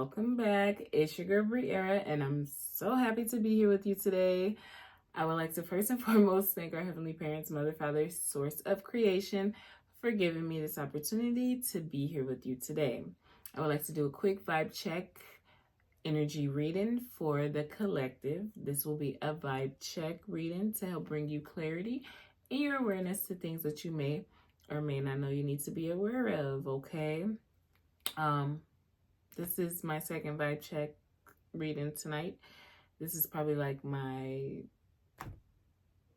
welcome back. It's your girl Erra, and I'm so happy to be here with you today. I would like to first and foremost thank our Heavenly Parents, Mother, Father, Source of Creation, for giving me this opportunity to be here with you today. I would like to do a quick vibe check energy reading for the collective. This will be a vibe check reading to help bring you clarity in your awareness to things that you may or may not know you need to be aware of, okay? This is my second vibe check reading tonight. This is probably like my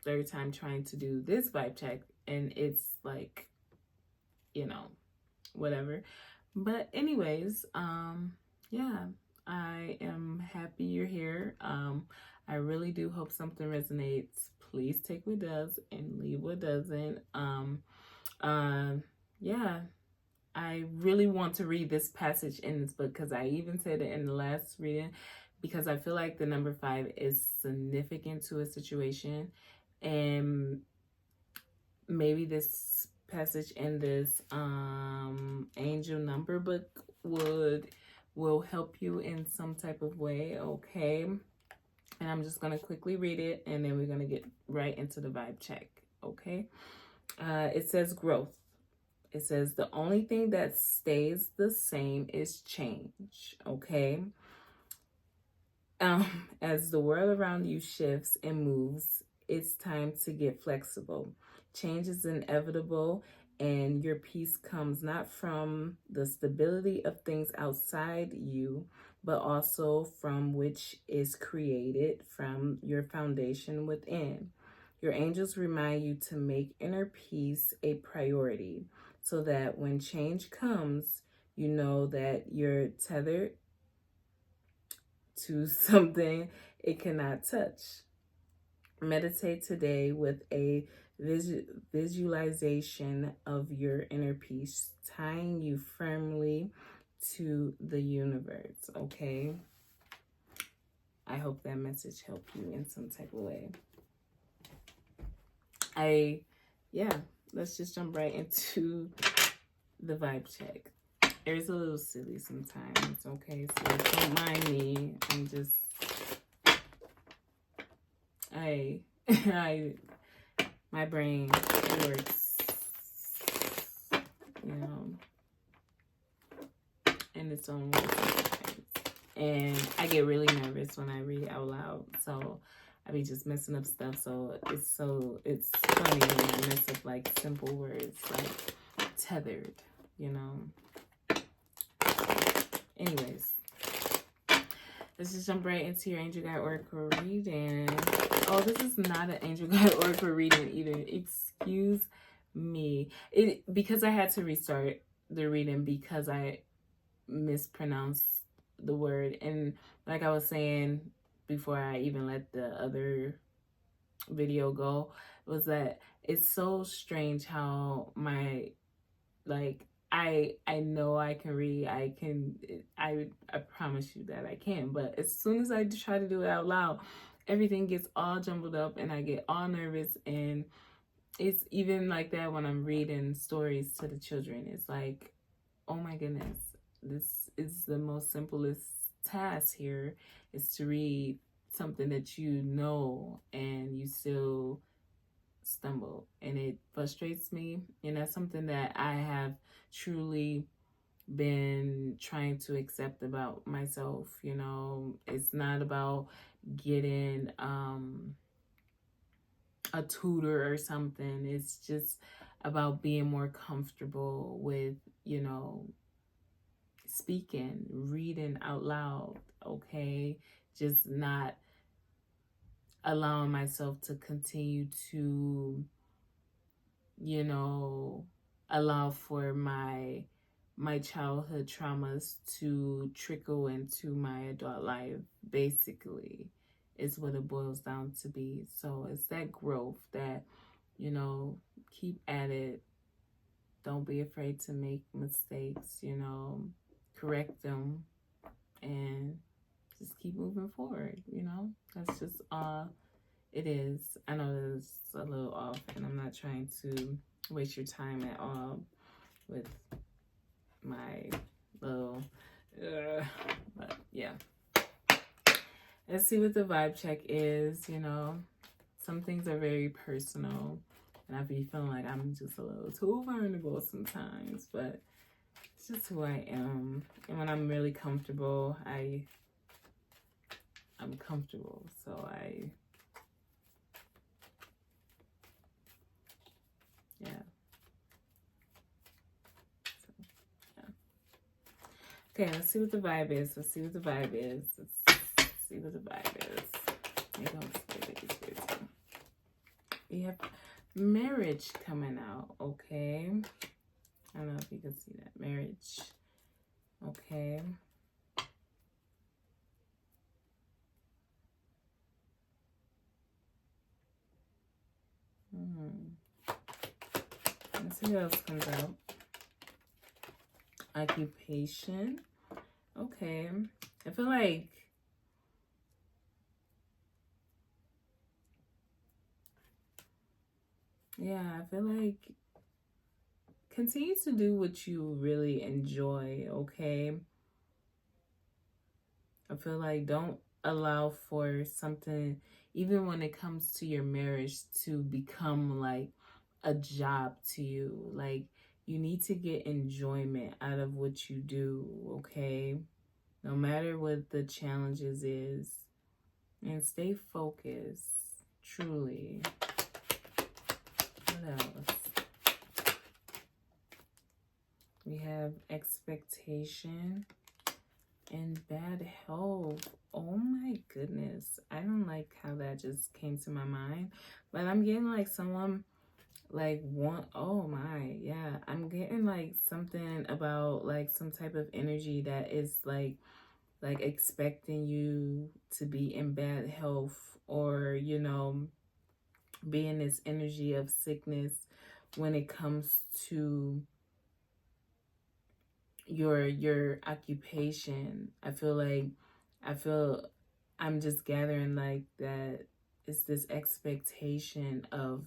third time trying to do this vibe check, and it's like, whatever. But anyways, yeah, I am happy you're here. I really do hope something resonates. Please take what does and leave what doesn't. Yeah, I really want to read this passage in this book because I even said it in the last reading, because I feel like the number 5 is significant to a situation, and maybe this passage in this angel number book will help you in some type of way, okay? And I'm just gonna quickly read it, and then we're gonna get right into the vibe check, okay? It says growth. It says the only thing that stays the same is change, okay? As the world around you shifts and moves, it's time to get flexible. Change is inevitable, and your peace comes not from the stability of things outside you, but also from which is created from your foundation within. Your angels remind you to make inner peace a priority, so that when change comes, you know that you're tethered to something it cannot touch. Meditate today with a visualization of your inner peace, tying you firmly to the universe, okay? I hope that message helped you in some type of way. Let's just jump right into the vibe check. It's a little silly sometimes, okay? So don't mind me. I'm just, my brain, it works, in its own way sometimes. And I get really nervous when I read out loud, so I be just messing up stuff. So it's funny when I mess up like simple words like tethered, Anyways, let's just jump right into your angel guide oracle reading. Oh, this is not an angel guide oracle reading either. Excuse me. Because I had to restart the reading because I mispronounced the word. And like I was saying before I even let the other video go, was that it's so strange how I know I can read, I promise you that I can, but as soon as I try to do it out loud, everything gets all jumbled up and I get all nervous. And it's even like that when I'm reading stories to the children. It's like, oh my goodness, this is the most simplest task here, is to read something that you know and you still stumble, and it frustrates me. And that's something that I have truly been trying to accept about myself. It's not about getting a tutor or something. It's just about being more comfortable with speaking, reading out loud, okay? Just not allowing myself to continue to allow for my childhood traumas to trickle into my adult life, basically, is what it boils down to be. So it's that growth that, keep at it. Don't be afraid to make mistakes, correct them, and just keep moving forward, That's just all it is. I know it's a little off, and I'm not trying to waste your time at all with my little let's see what the vibe check is. You know, some things are very personal, and I be feeling like I'm just a little too vulnerable sometimes, but it's just who I am. And when I'm really comfortable, I'm comfortable. So yeah. So, yeah. Okay, let's see what the vibe is. Let's see what the vibe is. Let's see what the vibe is. Maybe I'm scared of these words too. We have marriage coming out, okay? I don't know if you can see that. Marriage. Okay. Let's see what else comes out. Occupation. Okay. I feel like I feel like continue to do what you really enjoy, okay? I feel like don't allow for something, even when it comes to your marriage, to become like a job to you. Like, you need to get enjoyment out of what you do, okay? No matter what the challenges is. And stay focused, truly. What else? We have expectation and bad health. Oh my goodness. I don't like how that just came to my mind. But I'm getting like someone like oh my, yeah. I'm getting like something about like some type of energy that is like expecting you to be in bad health, or you know, be in this energy of sickness when it comes to your occupation. I feel I'm just gathering like that it's this expectation of,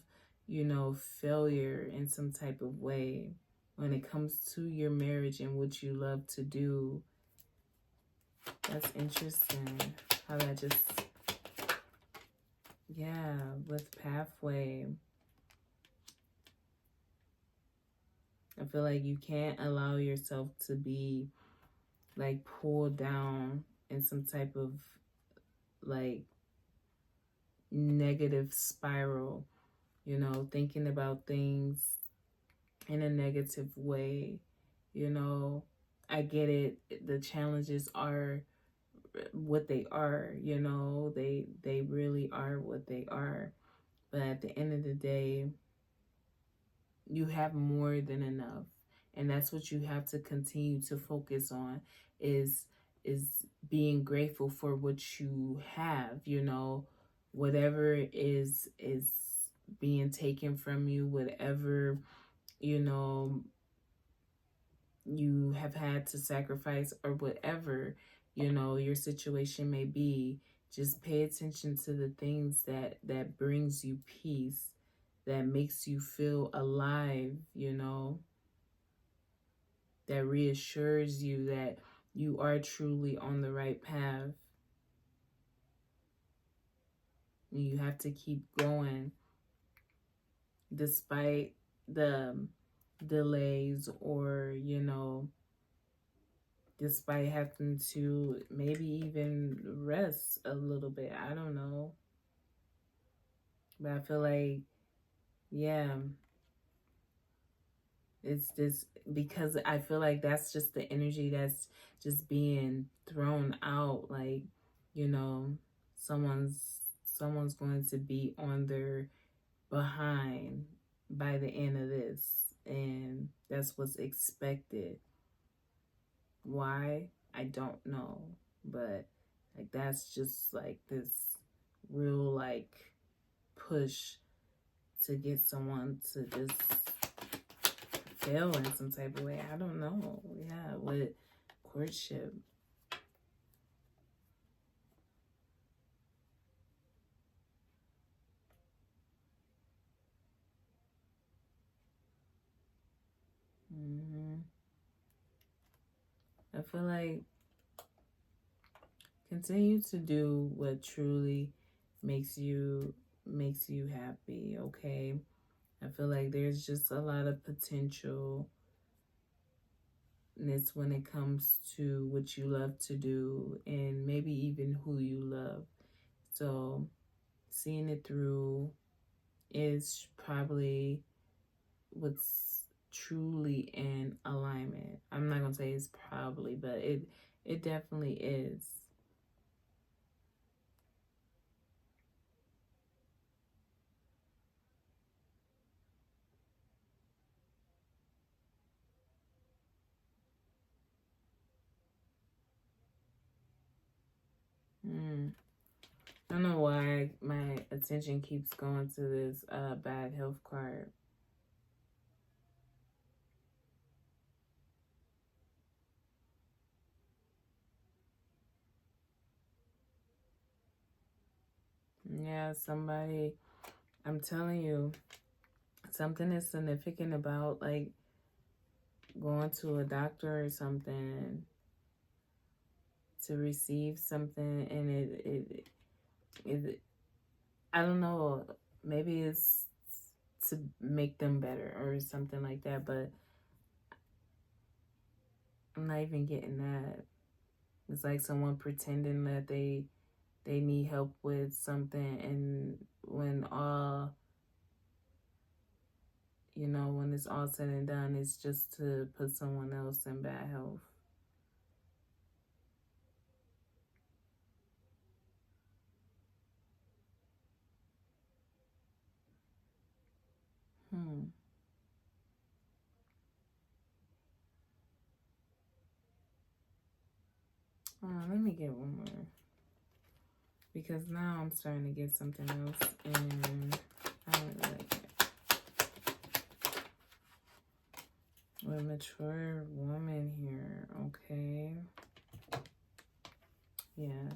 you know, failure in some type of way when it comes to your marriage and what you love to do. That's interesting how that just, yeah, with pathway. I feel like you can't allow yourself to be like pulled down in some type of like negative spiral, you know, thinking about things in a negative way. You know, I get it. The challenges are what they are, you know, they really are what they are. But at the end of the day, you have more than enough. And that's what you have to continue to focus on is being grateful for what you have, you know, whatever is being taken from you, whatever, you know, you have had to sacrifice, or whatever, you know, your situation may be. Just pay attention to the things that brings you peace, that makes you feel alive, you know, that reassures you that you are truly on the right path. And you have to keep going despite the delays, or, you know, despite having to maybe even rest a little bit. I don't know. But I feel like, yeah, it's just because I feel like that's just the energy that's just being thrown out. Like, you know, someone's going to be on their behind by the end of this, and that's what's expected. Why? I don't know, but like that's just like this real like push to get someone to just fail in some type of way. I don't know. Yeah, with courtship. I feel like Continue to do what truly makes you happy, okay? I feel like there's just a lot of potential when it comes to what you love to do and maybe even who you love. So seeing it through is probably what's truly in alignment. I'm not gonna say it's probably, but it definitely is. Mm. I don't know why my attention keeps going to this bad health card. Yeah, somebody, I'm telling you, something is significant about like going to a doctor or something to receive something, and it I don't know, maybe it's to make them better or something like that, but I'm not even getting that. It's like someone pretending that they need help with something, and when it's all said and done, it's just to put someone else in bad health. Hmm. Let me get one more, because now I'm starting to get something else, and I don't really like it. We're a mature woman here, okay? Yeah.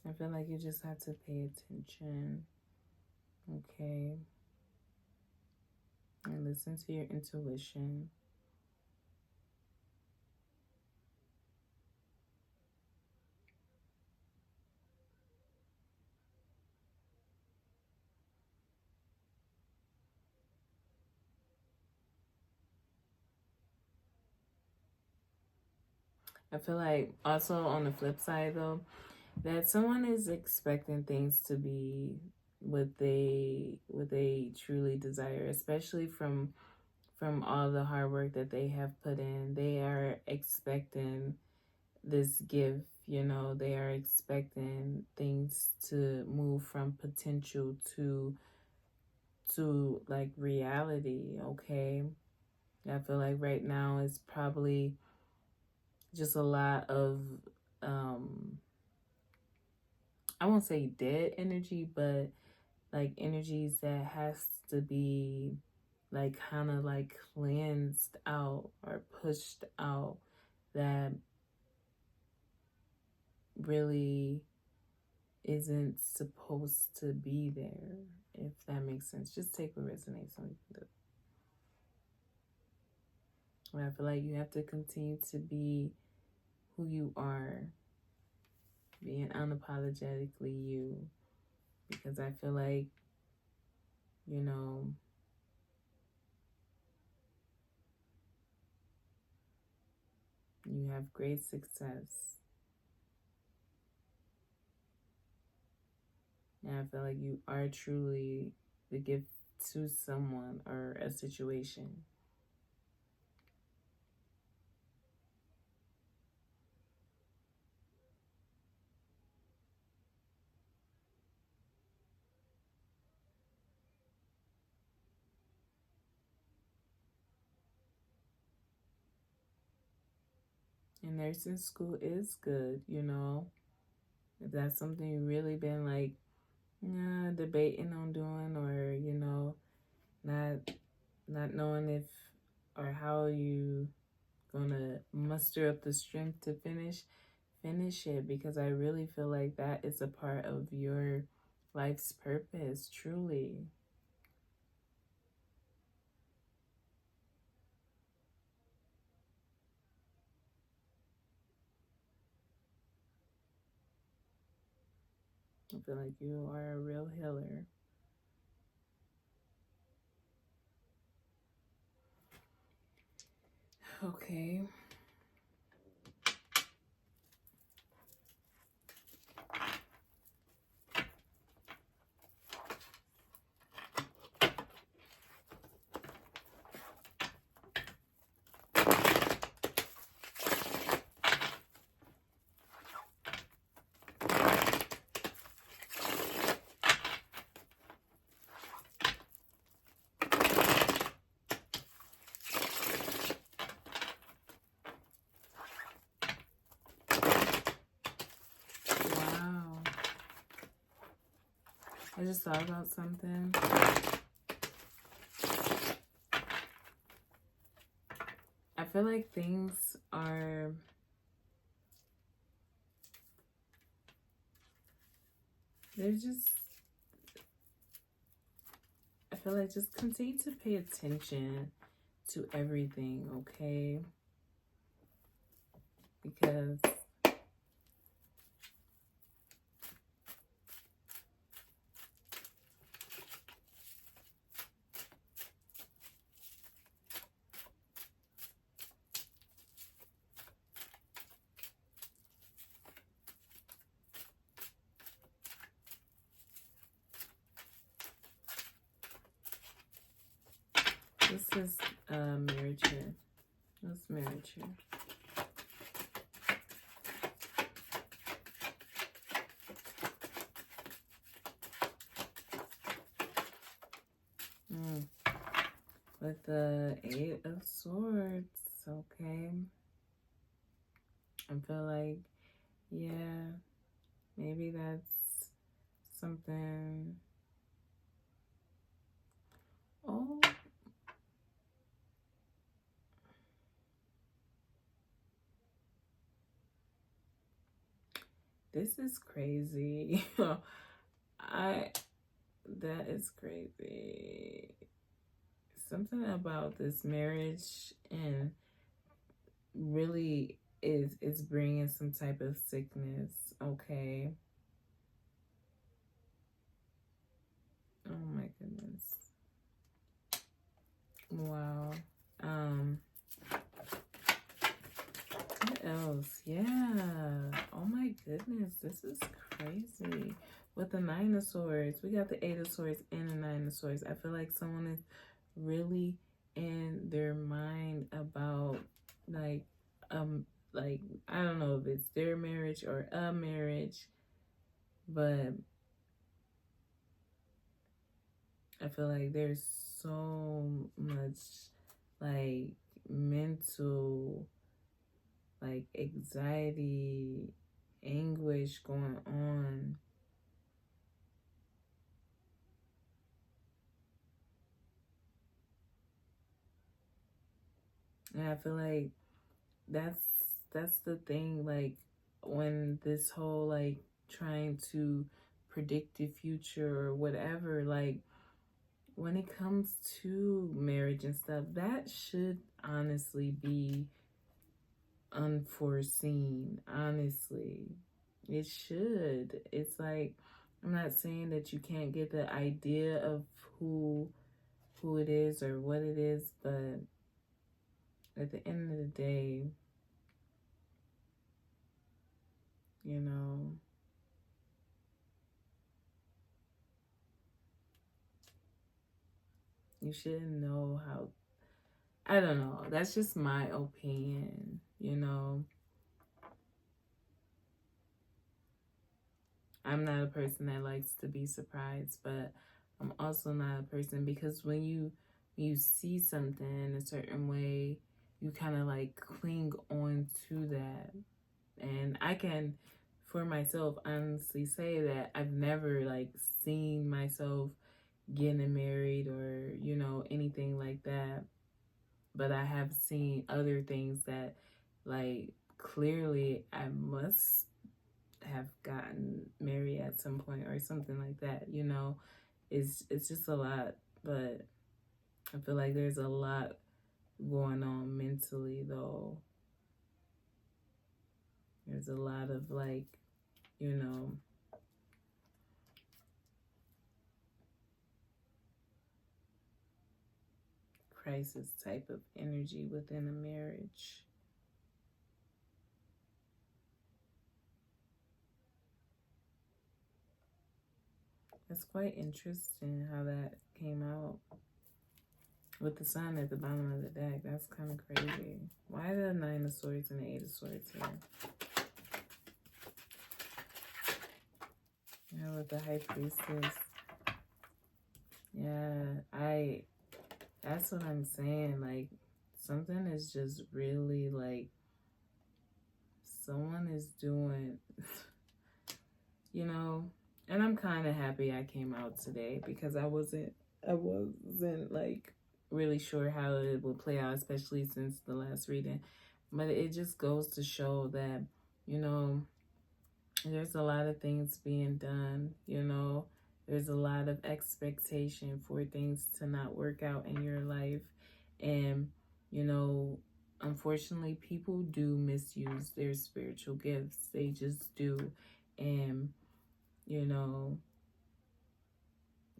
I feel like you just have to pay attention, okay? And listen to your intuition. I feel like also on the flip side though, that someone is expecting things to be what they truly desire, especially from all the hard work that they have put in. They are expecting this gift, they are expecting things to move from potential to like reality, okay? I feel like right now it's probably just a lot of I won't say dead energy, but like energies that has to be like kind of like cleansed out or pushed out, that really isn't supposed to be there, if that makes sense. Just take what resonates on you. I feel like you have to continue to be who you are, being unapologetically you, because I feel like, you know, you have great success. And I feel like you are truly the gift to someone or a situation. And nursing school is good, If that's something you've really been like debating on doing, or, not not knowing if or how you gonna muster up the strength to finish it, because I really feel like that is a part of your life's purpose, truly. I feel like you are a real healer. Okay. Wow. I just thought about something. I feel like things are... They're just... I feel like just continue to pay attention to everything, okay? Because this is marriage here. This marriage here. With the 8 of Swords, okay? I feel like, yeah, maybe that's something. Oh. This is crazy. That is crazy. Something about this marriage and really is bringing some type of sickness, okay? Oh my goodness. Wow. What else? Yeah. Oh my goodness, this is crazy. With the 9 of Swords, we got the 8 of Swords and the 9 of Swords. I feel like someone is really in their mind about like I don't know if it's their marriage or a marriage, but I feel like there's so much like mental like anxiety, anguish going on. And I feel like that's the thing, like when this whole like trying to predict the future or whatever, like when it comes to marriage and stuff, that should honestly be unforeseen. Honestly, it should. It's like, I'm not saying that you can't get the idea of who it is or what it is, but at the end of the day, you know, you shouldn't know how. I don't know. That's just my opinion, you know. I'm not a person that likes to be surprised, but I'm also not a person, because when you see something a certain way, you kind of like cling on to that. And I can, for myself, honestly say that I've never like seen myself getting married or, you know, anything like that. But I have seen other things that like clearly I must have gotten married at some point or something like that, you know. It's just a lot, but I feel like there's a lot going on mentally though. There's a lot of like, you know, crisis type of energy within a marriage. It's quite interesting how that came out with the sun at the bottom of the deck. That's kind of crazy. Why the 9 of Swords and the 8 of Swords here? Yeah, with the High Priestess. Yeah, that's what I'm saying. Like, something is just really like, someone is doing, you know, and I'm kind of happy I came out today because I wasn't like really sure how it would play out, especially since the last reading. But it just goes to show that, you know, there's a lot of things being done, you know, there's a lot of expectation for things to not work out in your life. And, you know, unfortunately, people do misuse their spiritual gifts. They just do. And, you know,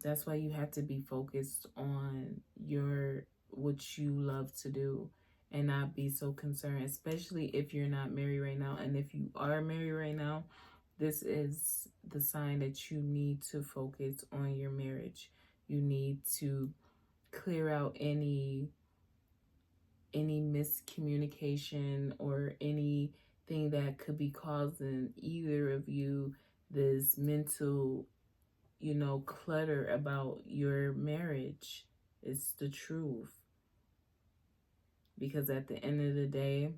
that's why you have to be focused on what you love to do and not be so concerned, especially if you're not married right now. And if you are married right now, this is the sign that you need to focus on your marriage. You need to clear out any miscommunication or anything that could be causing either of you this mental, you know, clutter about your marriage. It's the truth. Because at the end of the day,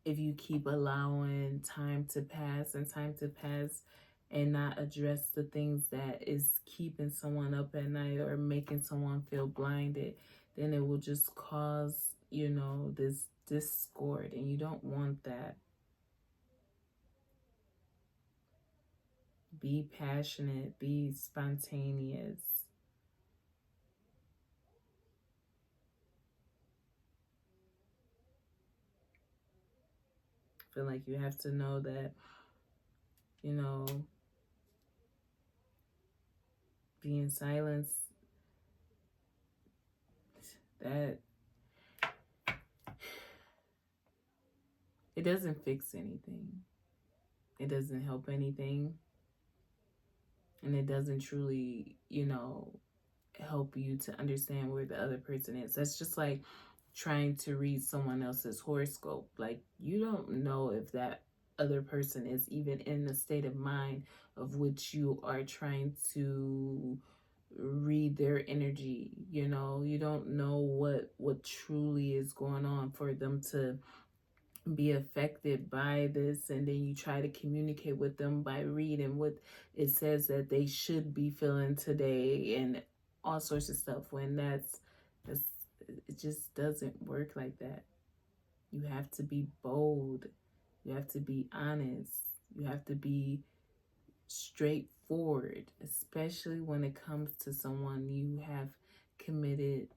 if you keep allowing time to pass and not address the things that is keeping someone up at night or making someone feel blinded, then it will just cause, you know, this discord, and you don't want that. Be passionate, be spontaneous. I feel like you have to know that, you know, being silenced, that it doesn't fix anything. It doesn't help anything. And it doesn't truly, you know, help you to understand where the other person is. That's just like trying to read someone else's horoscope. Like, you don't know if that other person is even in the state of mind of which you are trying to read their energy. You know, you don't know what truly is going on for them to be affected by this, and then you try to communicate with them by reading what it says that they should be feeling today and all sorts of stuff, when that's it just doesn't work like that. You have to be bold, you have to be honest, you have to be straightforward, especially when it comes to someone you have committed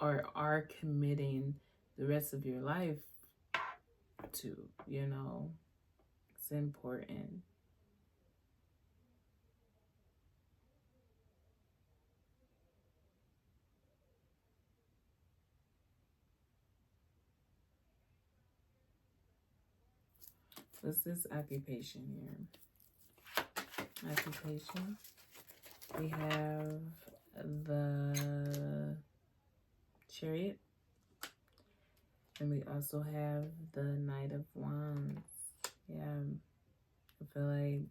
or are committing the rest of your life to, you know. It's important. What's this occupation here? Occupation. We have the Chariot. And we also have the Knight of Wands. Yeah, I feel like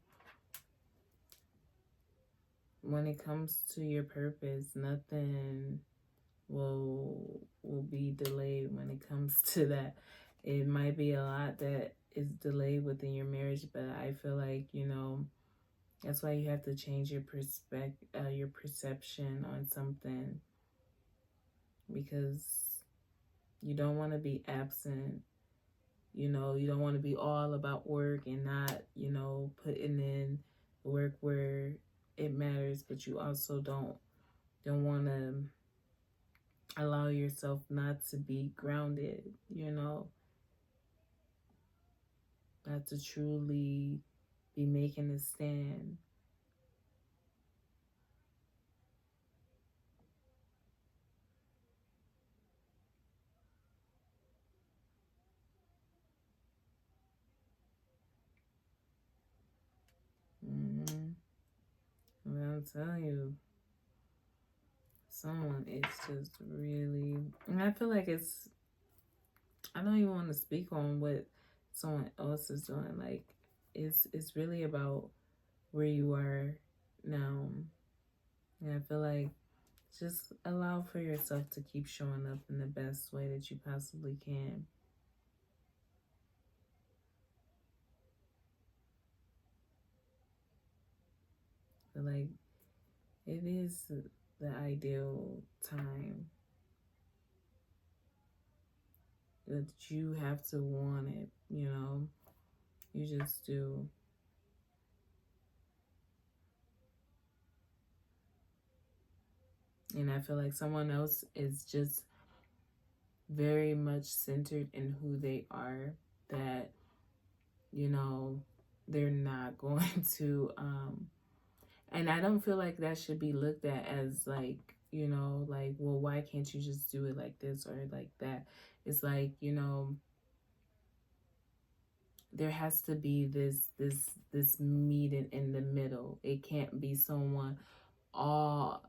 when it comes to your purpose, nothing will be delayed when it comes to that. It might be a lot that is delayed within your marriage, but I feel like, you know, that's why you have to change your your perception on something, because you don't want to be absent. You know, you don't want to be all about work and not, you know, putting in work where it matters, but you also don't want to allow yourself not to be grounded, you know, not to truly be making a stand. telling you, someone is just really, and I feel like I don't even want to speak on what someone else is doing. Like, it's really about where you are now. And I feel like just allow for yourself to keep showing up in the best way that you possibly can. I feel like it is the ideal time, but you have to want it, you know? You just do. And I feel like someone else is just very much centered in who they are, that, you know, they're not going to, and I don't feel like that should be looked at as like, you know, like, well, why can't you just do it like this or like that? It's like, you know, there has to be this meeting in the middle. It can't be someone all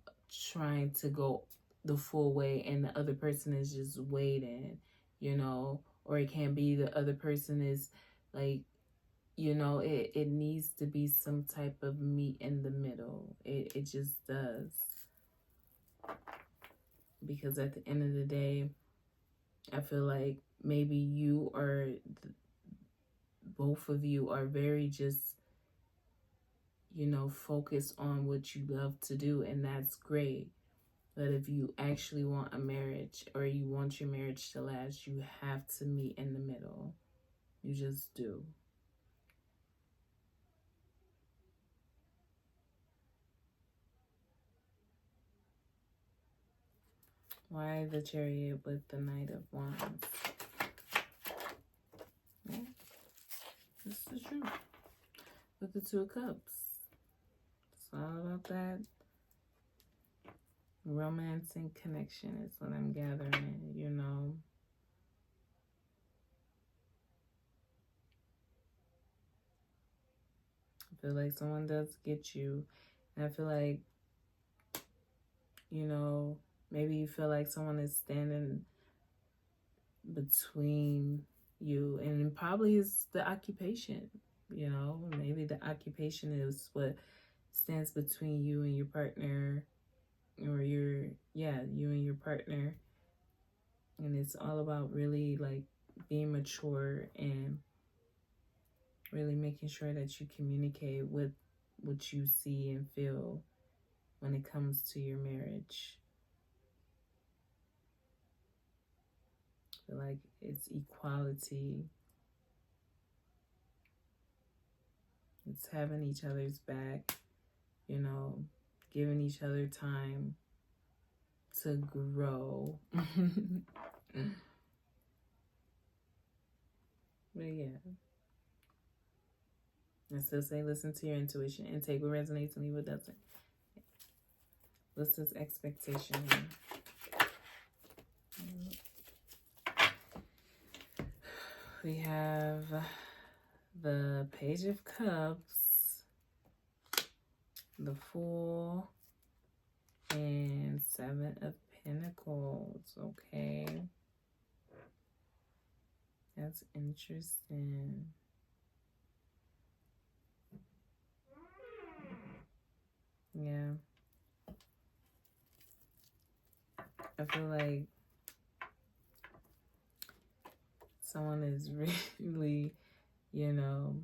trying to go the full way and the other person is just waiting, you know, or it can't be the other person is like, you know, it needs to be some type of meet in the middle. It just does. Because at the end of the day, I feel like maybe you or both of you are very just, you know, focused on what you love to do, and that's great. But if you actually want a marriage or you want your marriage to last, you have to meet in the middle. You just do. Why the Chariot with the Knight of Wands? Yeah, this is true. With the Two of Cups. It's all about that romance and connection is what I'm gathering, you know. I feel like someone does get you. And I feel like, you know, maybe you feel like someone is standing between you, and it probably is the occupation, you know. Maybe the occupation is what stands between you and your partner, or you and your partner. And it's all about really like being mature and really making sure that you communicate with what you see and feel when it comes to your marriage. I feel like it's equality. It's having each other's back, you know, giving each other time to grow. But yeah, I still say listen to your intuition and take what resonates and leave what doesn't. What's this expectation? We have the Page of Cups, the Fool, and Seven of Pentacles. Okay, that's interesting. Yeah, I feel like someone is really, you know,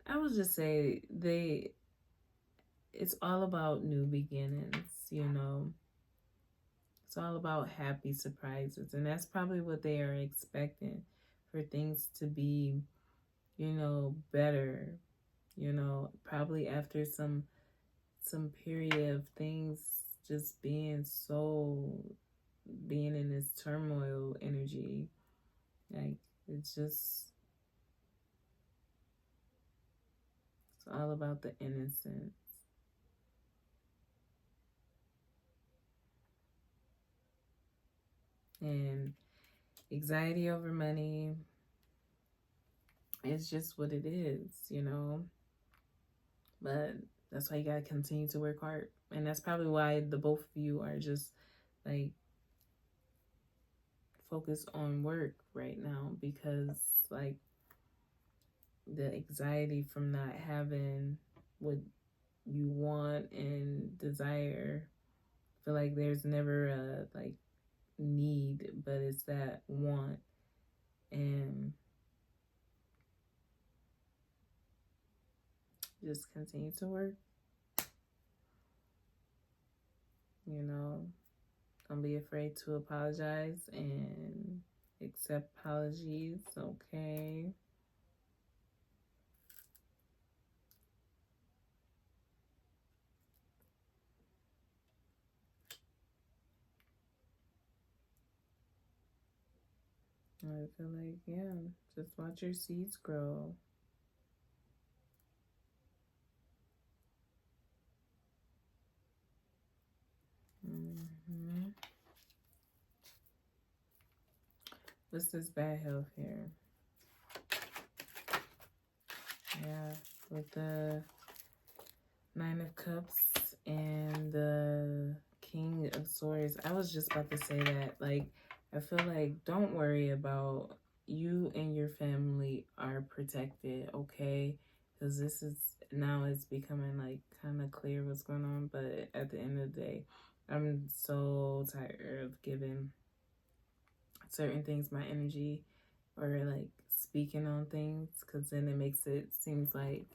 I would just say it's all about new beginnings, you know. It's all about happy surprises, and that's probably what they are expecting, for things to be, you know, better, you know, probably after some period of things just being in this turmoil energy. Like, it's all about the innocence. And anxiety over money is just what it is, you know. But that's why you gotta continue to work hard. And that's probably why the both of you are just like focused on work right now, because like the anxiety from not having what you want and desire. I feel like there's never a like need, but it's that want. And just continue to work. You know, don't be afraid to apologize and accept apologies, okay? I feel like, yeah, just watch your seeds grow. Mm-hmm. What's this bad health here? Yeah, with the Nine of Cups and the King of Swords. I was just about to say that. Like, I feel like don't worry about, you and your family are protected, okay? Because this is, now it's becoming like kind of clear what's going on. But at the end of the day, I'm so tired of giving certain things my energy, or like speaking on things, because then it makes it seems like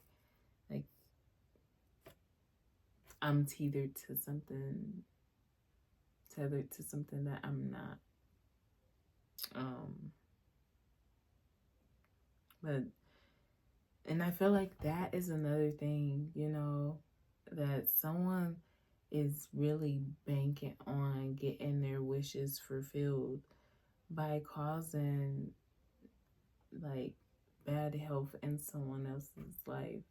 I'm tethered to something that I'm not. But and I feel like that is another thing, you know, that someone is really banking on getting their wishes fulfilled by causing like bad health in someone else's life.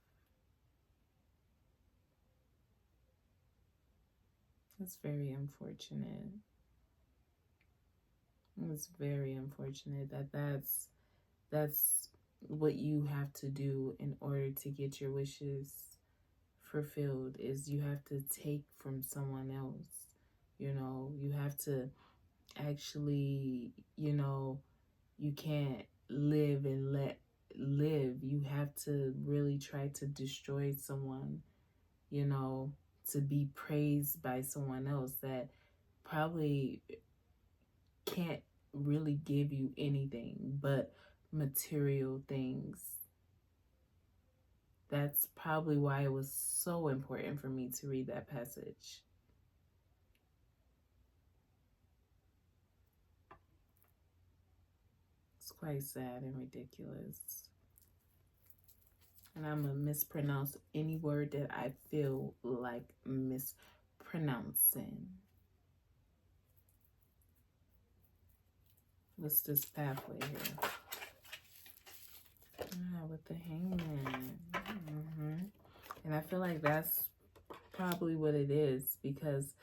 It's very unfortunate. It's very unfortunate that that's what you have to do in order to get your wishes fulfilled, is you have to take from someone else. You know, you have to actually, you know, you can't live and let live. You have to really try to destroy someone, you know, to be praised by someone else that probably can't really give you anything but material things. That's probably why it was so important for me to read that passage. It's quite sad and ridiculous. And I'm going to mispronounce any word that I feel like mispronouncing. What's this pathway here? With the Hangman. And I feel like that's probably what it is, because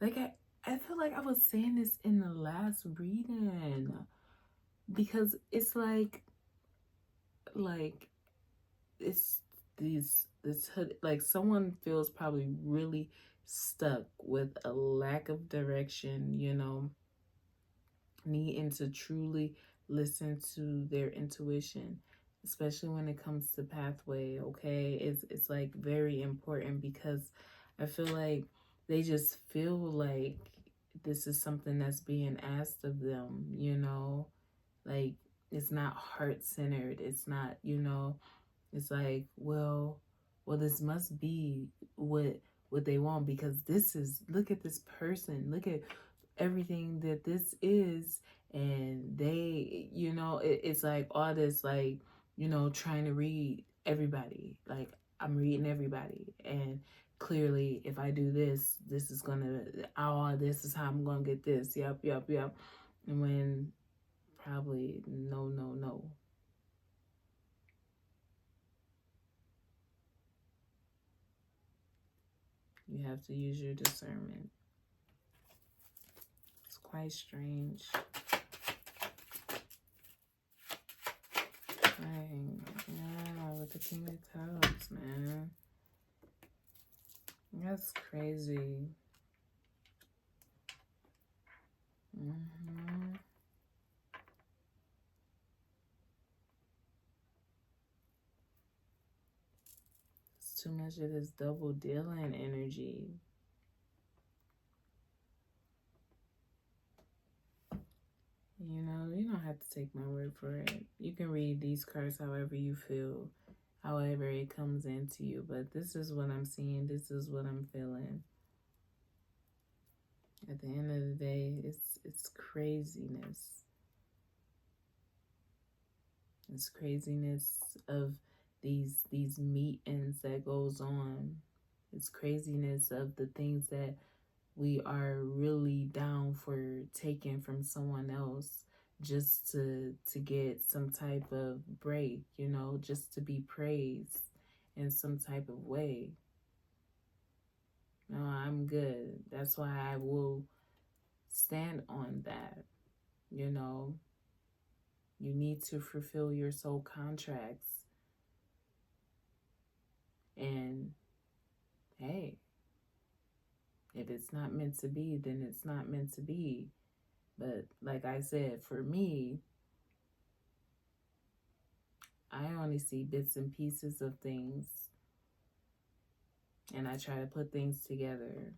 like I feel like I was saying this in the last reading, because it's like it's this hood, like someone feels probably really stuck with a lack of direction, you know, needing to truly listen to their intuition, especially when it comes to pathway, okay? It's like very important, because I feel like they just feel like this is something that's being asked of them, you know? Like, it's not heart-centered. It's not, you know, it's like, well, this must be what they want, because this is, look at this person, look at everything that this is, and they, you know, it's like all this, like, you know, trying to read everybody. Like, I'm reading everybody, and clearly if I do this, this is gonna, oh, this is how I'm gonna get this. Yep. And when probably no. You have to use your discernment. It's quite strange. Dang, yeah, with the King of Cups, man. That's crazy. Mm-hmm. It's too much of this double dealing energy. You know, you don't have to take my word for it. You can read these cards however you feel, however it comes into you. But this is what I'm seeing. This is what I'm feeling. At the end of the day, it's craziness. It's craziness of these meetings that goes on. It's craziness of the things that we are really down for taking from someone else just to get some type of break, you know, just to be praised in some type of way. No, I'm good. That's why I will stand on that. You know, you need to fulfill your soul contracts. And hey, if it's not meant to be, then it's not meant to be. But like I said, for me, I only see bits and pieces of things, and I try to put things together.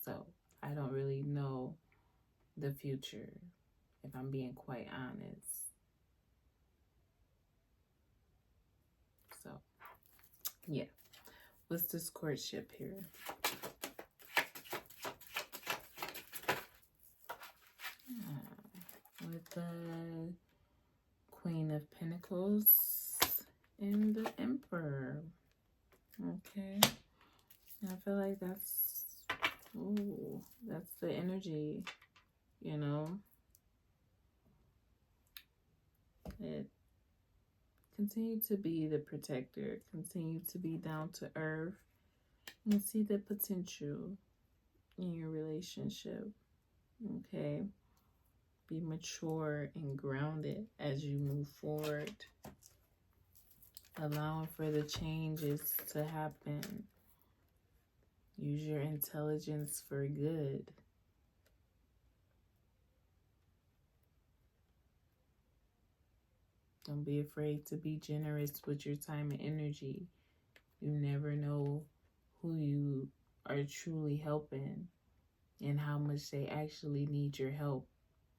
So I don't really know the future, if I'm being quite honest. So, yeah. What's this courtship here? With the Queen of Pentacles and the Emperor. Okay. I feel like that's the energy, you know. It continue to be the protector, continue to be down to earth, and see the potential in your relationship. Okay. Be mature and grounded as you move forward, allowing for the changes to happen. Use your intelligence for good. Don't be afraid to be generous with your time and energy. You never know who you are truly helping and how much they actually need your help,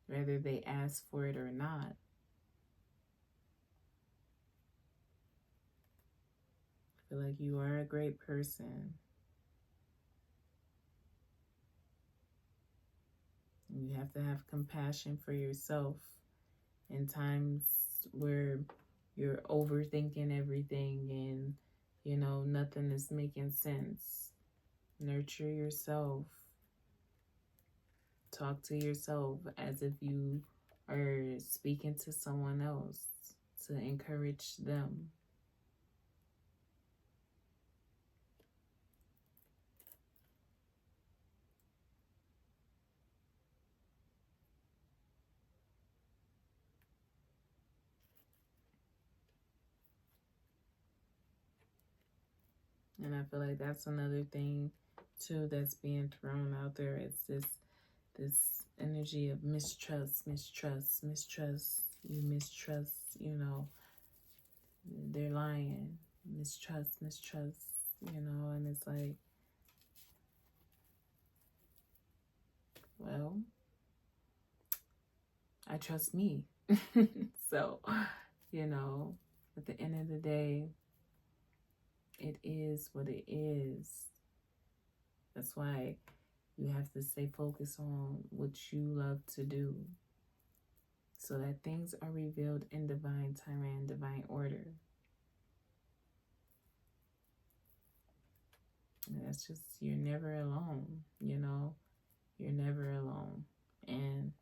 whether they ask for it or not. I feel like you are a great person. You have to have compassion for yourself in times where you're overthinking everything and, you know, nothing is making sense. Nurture yourself. Talk to yourself as if you are speaking to someone else to encourage them. And I feel like that's another thing too that's being thrown out there. It's this energy of mistrust. You mistrust, you know, they're lying. Mistrust, you know, and it's like, well, I trust me. So, you know, at the end of the day, it is what it is. That's why you have to stay focused on what you love to do so that things are revealed in divine time and divine order. And that's just, you're never alone, you know? You're never alone. And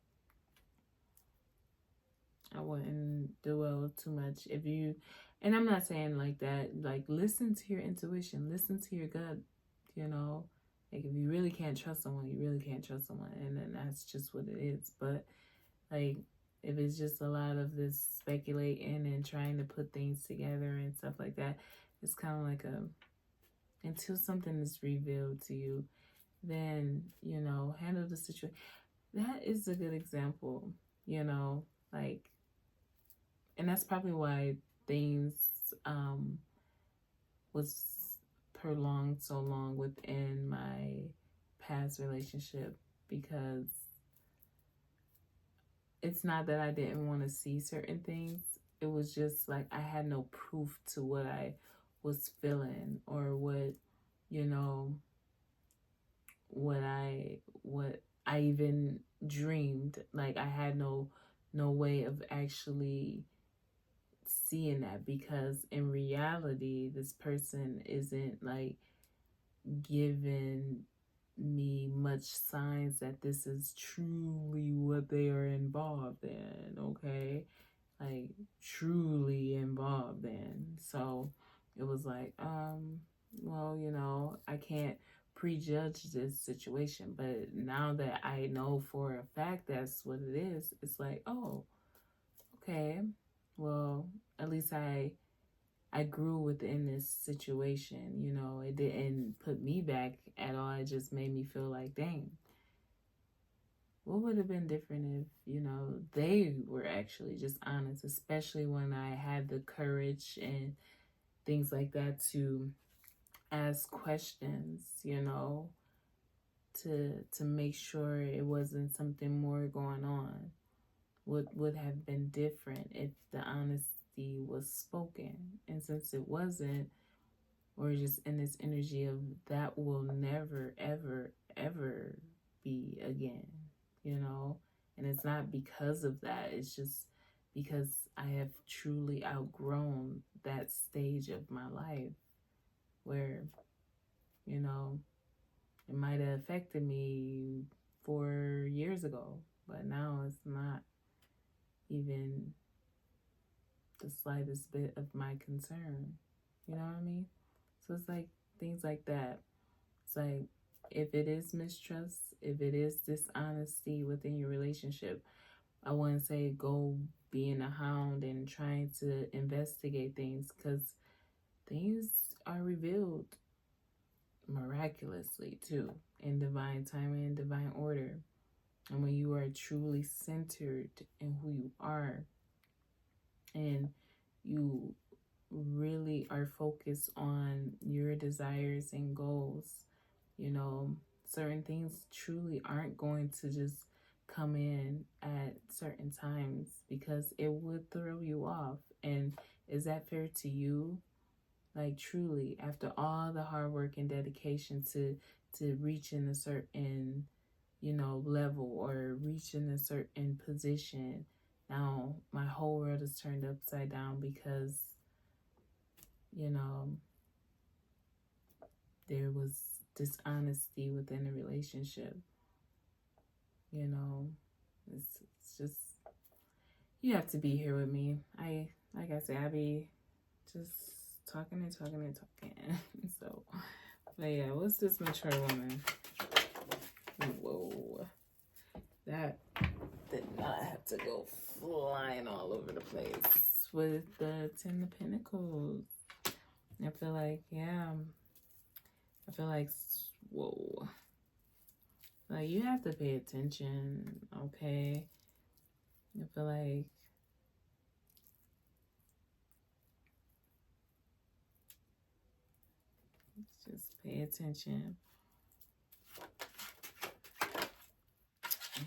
I wouldn't dwell too much if you, and I'm not saying like that, like listen to your intuition, listen to your gut, you know? Like if you really can't trust someone, you really can't trust someone. And then that's just what it is. But like, if it's just a lot of this speculating and trying to put things together and stuff like that, it's kind of like until something is revealed to you, then, you know, handle the situation. That is a good example, you know, like, and that's probably why things was prolonged so long within my past relationship, because it's not that I didn't want to see certain things. It was just like I had no proof to what I was feeling, or what, you know, what I even dreamed. Like I had no way of actually seeing that, because in reality this person isn't like giving me much signs that this is truly what they are involved in, okay? Like truly involved in. So it was like, well, you know, I can't prejudge this situation, but now that I know for a fact that's what it is, it's like, oh, okay. Well, at least I grew within this situation, you know. It didn't put me back at all. It just made me feel like, dang, what would have been different if, you know, they were actually just honest, especially when I had the courage and things like that to ask questions, you know, to make sure it wasn't something more going on. What would have been different if the honesty was spoken? And since it wasn't, we're just in this energy of that will never, ever, ever be again, you know? And it's not because of that, it's just because I have truly outgrown that stage of my life where, you know, it might have affected me 4 years ago, but now it's not even the slightest bit of my concern. You know what I mean? So it's like things like that. It's like, if it is mistrust, if it is dishonesty within your relationship, I wouldn't say go being a hound and trying to investigate things, because things are revealed miraculously too, in divine timing and divine order. And when you are truly centered in who you are, and you really are focused on your desires and goals, you know, certain things truly aren't going to just come in at certain times, because it would throw you off. And is that fair to you? Like truly, after all the hard work and dedication to reaching a certain, you know, level, or reaching a certain position, now my whole world is turned upside down because, you know, there was dishonesty within a relationship. You know, it's just, you have to be here with me. Like I said, I be just talking and talking and talking. So, but yeah, what's this mature woman? Whoa, that did not have to go flying all over the place with the 10 of Pentacles. I feel like, yeah, I feel like, whoa, like you have to pay attention, okay? I feel like just pay attention.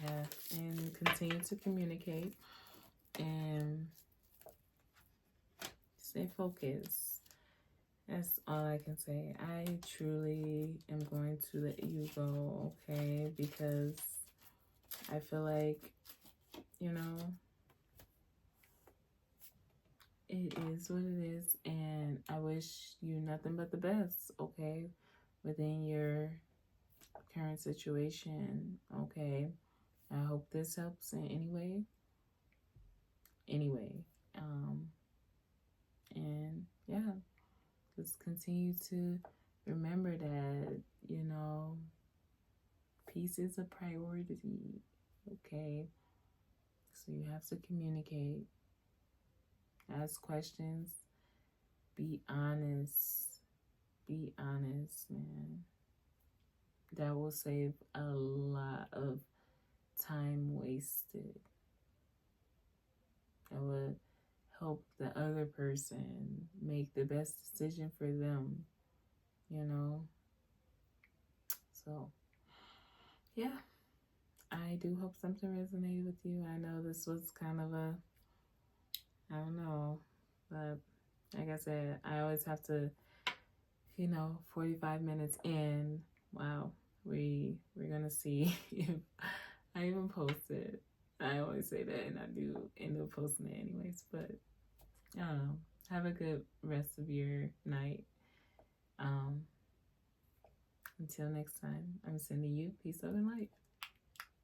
Yeah, and continue to communicate and stay focused. That's all I can say. I truly am going to let you go, okay? Because I feel like, you know, it is what it is. And I wish you nothing but the best, okay? Within your current situation, okay? I hope this helps in any way. Anyway, and yeah, just continue to remember that, you know, peace is a priority, okay? So you have to communicate, ask questions, be honest, be honest, man. That will save a lot of time wasted. That would help the other person make the best decision for them, you know? So, yeah, I do hope something resonated with you. I know this was kind of a, I don't know, but like I said, I always have to, 45 minutes in, wow, we're gonna see if I even post it. I always say that, and I do end up posting it anyways, but I don't know. Have a good rest of your night. Until next time, I'm sending you peace, love, and light.